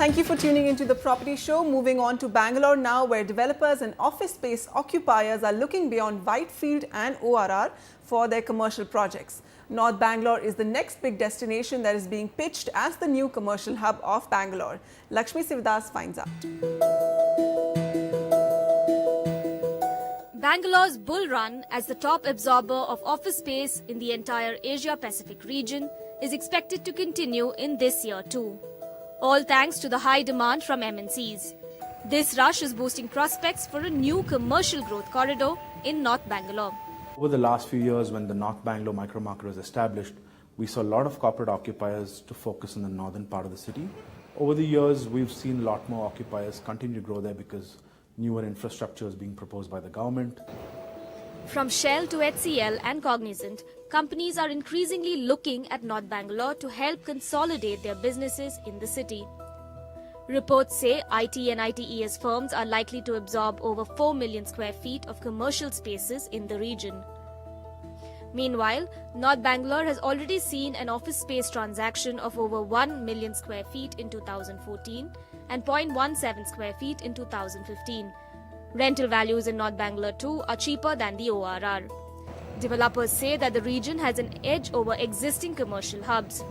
Thank you for tuning into the Property Show. Moving on to Bangalore now, where developers and office space occupiers are looking beyond Whitefield and ORR for their commercial projects. North Bangalore is the next big destination that is being pitched as the new commercial hub of Bangalore. Lakshmi Sivadas finds out. Bangalore's bull run as the top absorber of office space in the entire Asia-Pacific region is expected to continue in this year too. All thanks to the high demand from MNCs. This rush is boosting prospects for a new commercial growth corridor in North Bangalore. Over the last few years, when the North Bangalore micro-market was established, we saw a lot of corporate occupiers to focus on the northern part of the city. Over the years, we've seen a lot more occupiers continue to grow there because newer infrastructure is being proposed by the government. From Shell to HCL and Cognizant, companies are increasingly looking at North Bangalore to help consolidate their businesses in the city. Reports say IT and ITES firms are likely to absorb over 4 million square feet of commercial spaces in the region. Meanwhile, North Bangalore has already seen an office space transaction of over 1 million square feet in 2014 and 0.17 square feet in 2015. Rental values in North Bangalore too are cheaper than the ORR. Developers say that the region has an edge over existing commercial hubs.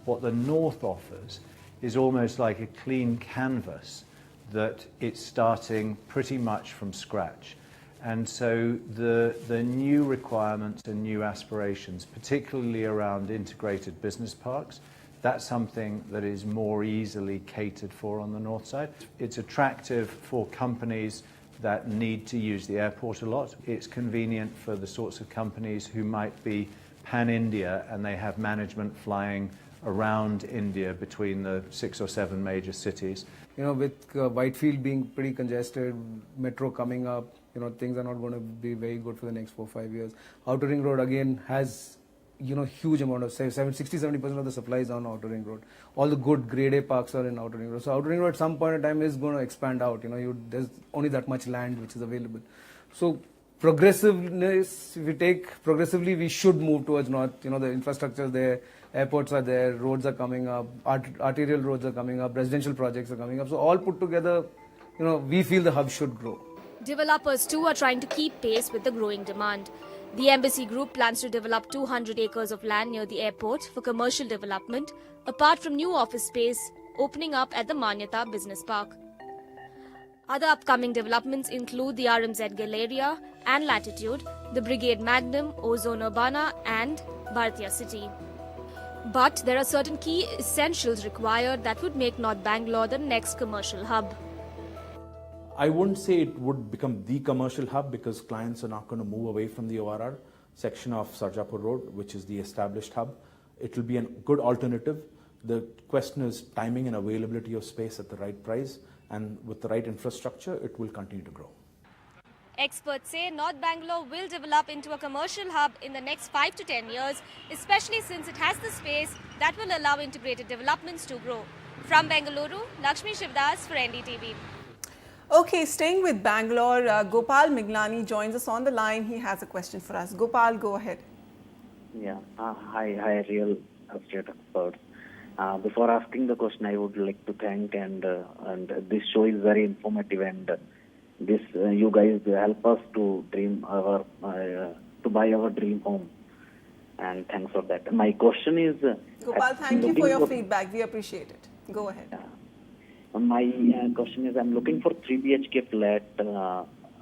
What the North offers is almost like a clean canvas that it's starting pretty much from scratch. And so the new requirements and new aspirations, particularly around integrated business parks, that's something that is more easily catered for on the north side. It's attractive for companies that need to use the airport a lot. It's convenient for the sorts of companies who might be pan-India and they have management flying around India between the 6 or 7 major cities. You know, with Whitefield being pretty congested, metro coming up, you know, things are not going to be very good for the next 4 or 5 years. Outer Ring Road again has, you know, huge amount of, 60-70% of the supply is on Outer Ring Road. All the good grade A parks are in Outer Ring Road. So Outer Ring Road at some point in time is going to expand out. You know, there's only that much land which is available. So progressiveness, if we take progressively, we should move towards north. You know, the infrastructure is there, airports are there, roads are coming up, arterial roads are coming up, residential projects are coming up. So all put together, you know, we feel the hub should grow. Developers too are trying to keep pace with the growing demand. The Embassy Group plans to develop 200 acres of land near the airport for commercial development, apart from new office space opening up at the Manyata Business Park. Other upcoming developments include the RMZ Galleria and Latitude, the Brigade Magnum, Ozone Urbana and Bharatiya City. But there are certain key essentials required that would make North Bangalore the next commercial hub. I wouldn't say it would become the commercial hub because clients are not going to move away from the ORR section of Sarjapur Road, which is the established hub. It will be a good alternative. The question is timing and availability of space at the right price, and with the right infrastructure, it will continue to grow. Experts say North Bangalore will develop into a commercial hub in the next 5 to 10 years, especially since it has the space that will allow integrated developments to grow. From Bengaluru, Lakshmi Sivadas for NDTV. Okay, staying with Bangalore, Gopal Miglani joins us on the line. He has a question for us. Gopal, go ahead. Yeah, hi, real estate experts. Before asking the question, I would like to thank and this show is very informative and this you guys help us to dream our to buy our dream home, and thanks for that. My question is, Gopal, thank you for your feedback. We appreciate it. Go ahead. My question is, I'm looking for 3 BHK flat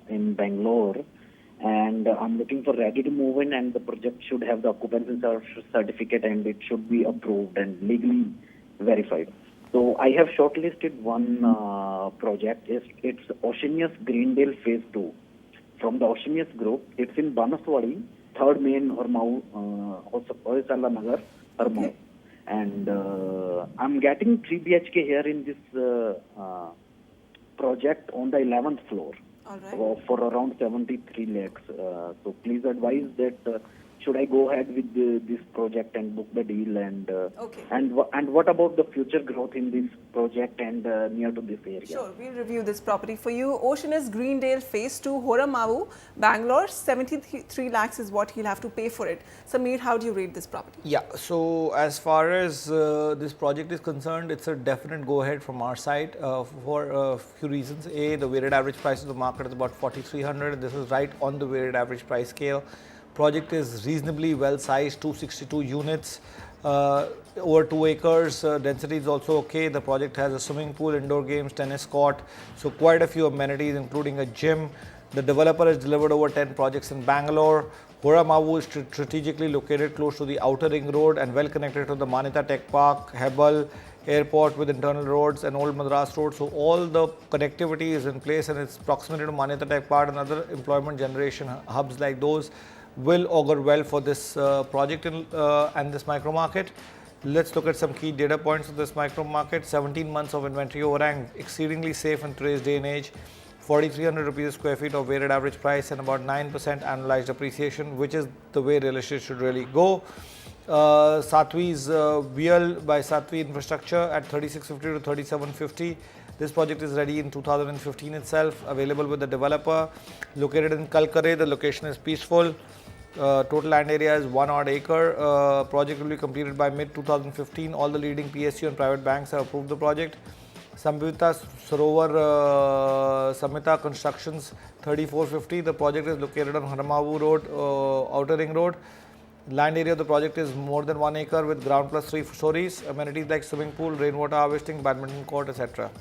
in Bangalore, and I'm looking for ready to move in, and the project should have the occupancy certificate, and it should be approved and legally verified. So I have shortlisted one project. It's Oceanus Greendale Phase 2. From the Oceanus Group, it's in Banaswadi, 3rd Main, Hoysala Nagar, Harmon. Okay. And I'm getting 3 BHK here in this project on the 11th floor. All right. For around 73 lakhs. So please advise that should I go ahead with this project and book the deal? And Okay. and what about the future growth in this project and near to this area? Sure, we'll review this property for you. Oceanus Greendale Phase 2, Horamavu, Bangalore. 73 lakhs is what he'll have to pay for it. Sameer, how do you rate this property? Yeah, so as far as this project is concerned, it's a definite go-ahead from our side for a few reasons. A, the weighted average price of the market is about 4,300. This is right on the weighted average price scale. Project is reasonably well sized, 262 units, over 2 acres. Density is also okay. The project has a swimming pool, indoor games, tennis court, so quite a few amenities, including a gym. The developer has delivered over 10 projects in Bangalore. Horamavu is strategically located close to the outer ring road and well connected to the Manyata Tech Park, Hebbal Airport with internal roads and Old Madras Road. So all the connectivity is in place, and its proximity to Manyata Tech Park and other employment generation hubs like those will augur well for this project and this micro market. Let's look at some key data points of this micro market. 17 months of inventory overhang, exceedingly safe in today's day and age. 4,300 rupees a square feet of weighted average price and about 9% annualized appreciation, which is the way real estate should really go. Satvi's VL by Satvi Infrastructure at 3650 to 3750. This project is ready in 2015 itself, available with the developer. Located in Kalkare, the location is peaceful. Total land area is 1 odd acre. Project will be completed by mid 2015. All the leading PSU and private banks have approved the project. Samvita Sarovar Samhita Constructions 3450. The project is located on Horamavu Road, Outer Ring Road. Land area of the project is more than 1 acre with ground plus 3 stories. Amenities like swimming pool, rainwater harvesting, badminton court, etc.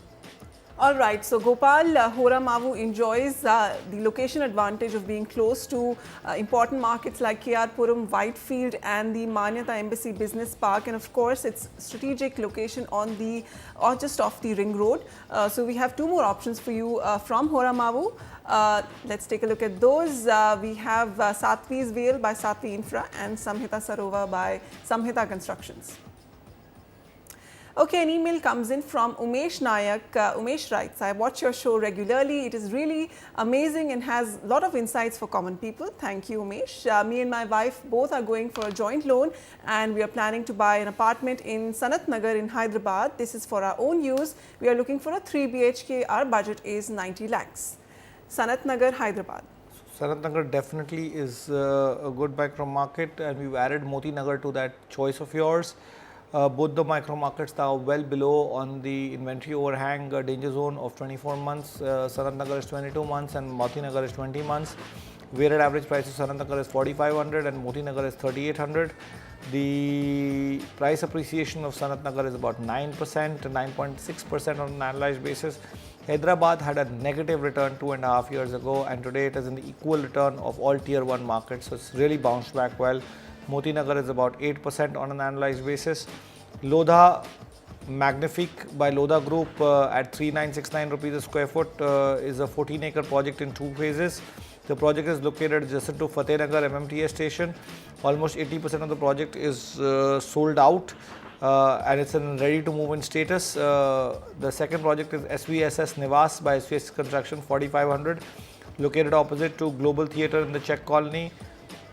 All right, so Gopal, Horamavu enjoys the location advantage of being close to important markets like KR-Puram, Whitefield and the Manyata Embassy Business Park, and of course its strategic location on the or just off the ring road. So we have 2 more options for you from Horamavu. Let's take a look at those. We have Satvi's Vale by Satvi Infra and Samhita Sarovar by Samhita Constructions. Okay, an email comes in from Umesh Nayak. Umesh writes, I watch your show regularly. It is really amazing and has a lot of insights for common people. Thank you, Umesh. Me and my wife both are going for a joint loan and we are planning to buy an apartment in Sanat Nagar in Hyderabad. This is for our own use. We are looking for a 3 BHK. Our budget is 90 lakhs. Sanat Nagar, Hyderabad. Sanat Nagar definitely is a good micro market, and we've added Moti Nagar to that choice of yours. Both the micro markets are well below on the inventory overhang danger zone of 24 months. Sanat Nagar is 22 months and Moti Nagar is 20 months. Weighted average price of Sanat Nagar is 4,500 and Moti Nagar is 3,800. The price appreciation of Sanat Nagar is about 9% to 9.6% on an annualized basis. Hyderabad had a negative return 2.5 years ago, and today it is in the equal return of all tier 1 markets, so it's really bounced back well. Moti Nagar is about 8% on an annualized basis. Lodha Magnifique by Lodha Group at 3,969 rupees a square foot is a 14-acre project in 2 phases. The project is located adjacent to Fatehnagar MMTS station. Almost 80% of the project is sold out and it's in ready to move in status. The second project is SVSS Nivas by SVSS Construction 4,500, located opposite to Global Theatre in the Czech Colony.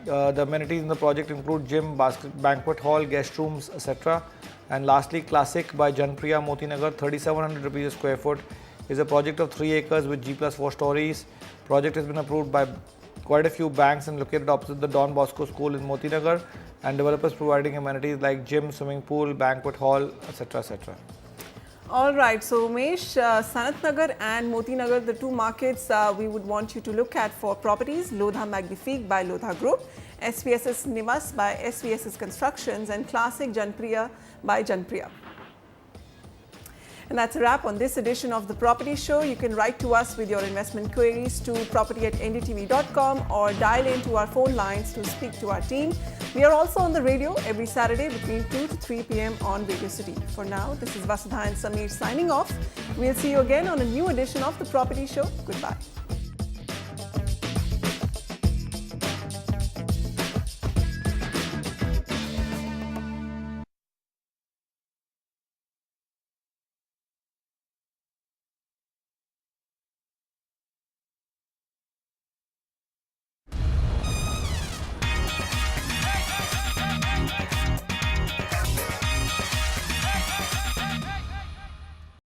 The amenities in the project include gym, banquet hall, guest rooms, etc. And lastly, Classic by Janpriya Moti Nagar, 3,700 rupees a square foot, is a project of 3 acres with G+4 stories. Project has been approved by quite a few banks and located opposite the Don Bosco School in Moti Nagar, and developers providing amenities like gym, swimming pool, banquet hall, etc. etc. All right, so Umesh, Sanat Nagar and Moti Nagar, the 2 markets we would want you to look at for properties. Lodha Magnifique by Lodha Group, SVSS Nivas by SVSS Constructions, and Classic Janpriya by Janpriya. And that's a wrap on this edition of The Property Show. You can write to us with your investment queries to property@ndtv.com or dial into our phone lines to speak to our team. We are also on the radio every Saturday between 2 to 3 p.m. on Radio City. For now, this is Vasudha and Sameer signing off. We'll see you again on a new edition of The Property Show. Goodbye.